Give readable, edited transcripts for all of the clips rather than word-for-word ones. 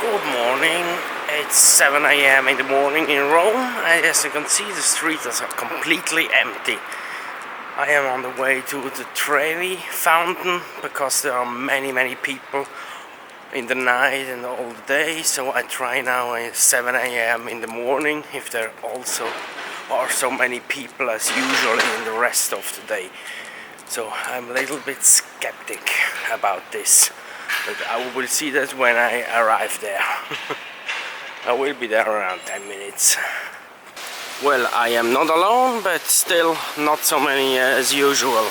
Good morning. It's 7 a.m. in the morning in Rome, and as you can see, the streets are completely empty. I am on the way to the Trevi fountain because there are many people in the night and all day, so I try now at 7 a.m. in the morning if there also are so many people as usually in the rest of the day. So I'm a little bit skeptic about this, but I will see that when I arrive there. I will be there around 10 minutes. Well, I am not alone, but still not so many as usual.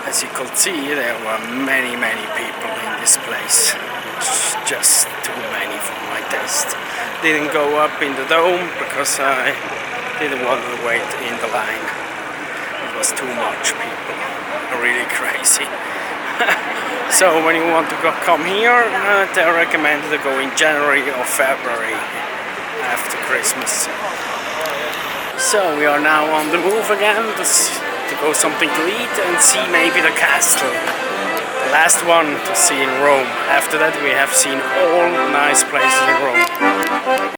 As you could see, there were many people in this place. Just too many for my taste. Didn't go up in the dome because I didn't want to wait in the line. It was too much people. Really crazy. So when you want to come here, they recommend to go in January or February after Christmas. So we are now on the move again to go something to eat and see maybe the castle. The last one to see in Rome. After that we have seen all nice places in Rome.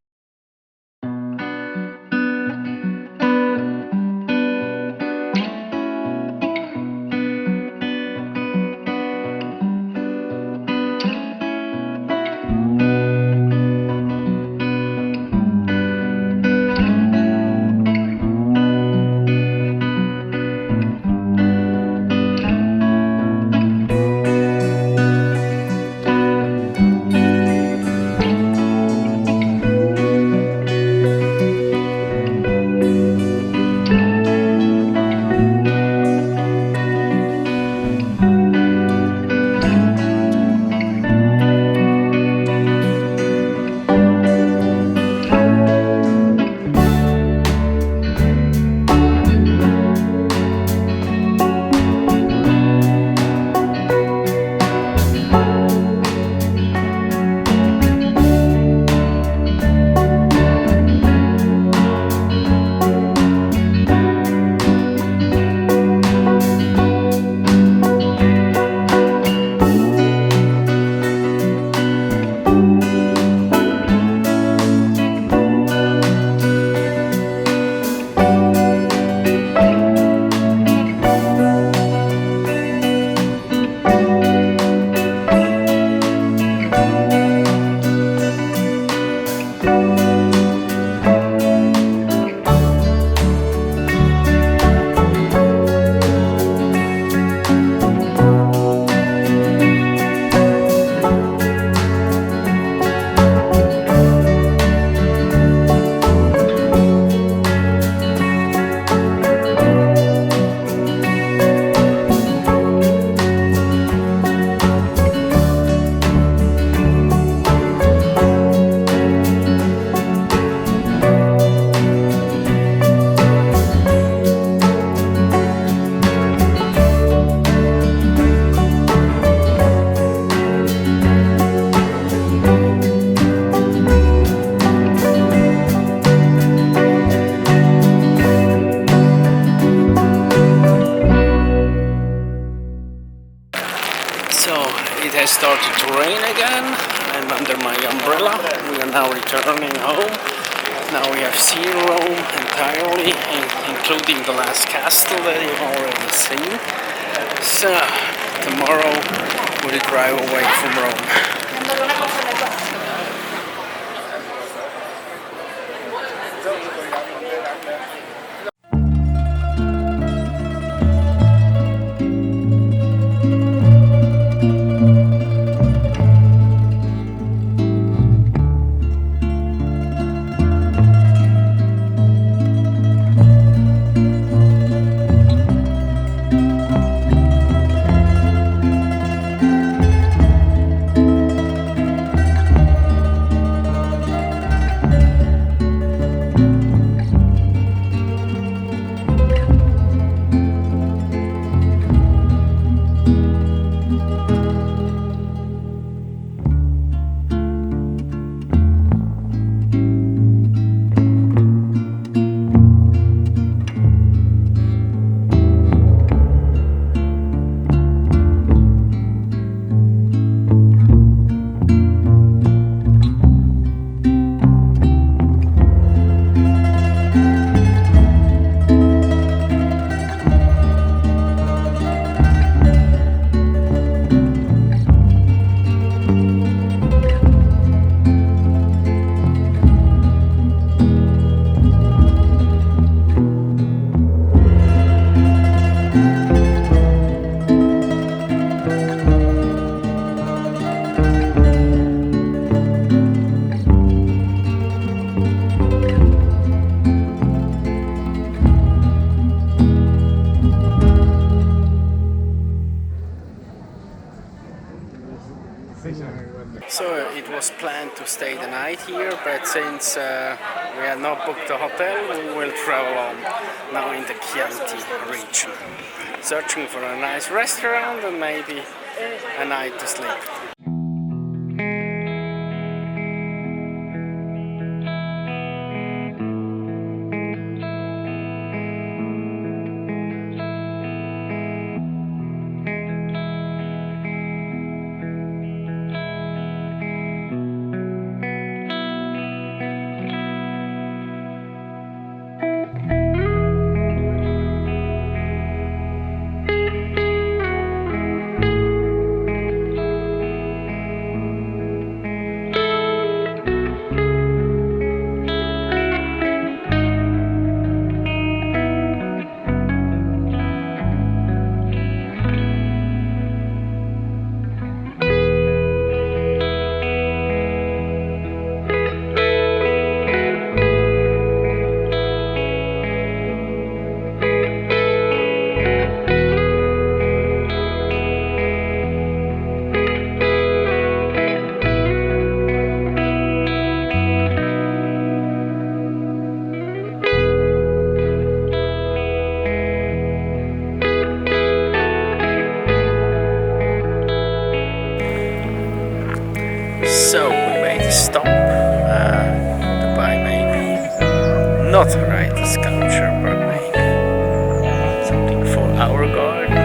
It has started to rain again. I'm under my umbrella. We are now returning home. Now we have seen Rome entirely, including the last castle that you've already seen. So, tomorrow we'll drive away from Rome. was planned to stay the night here, but since we had not booked a hotel, we will travel on now in the Chianti region, searching for a nice restaurant and maybe a night to sleep. So we made a stop to buy maybe not a right sculpture, but maybe something for our garden.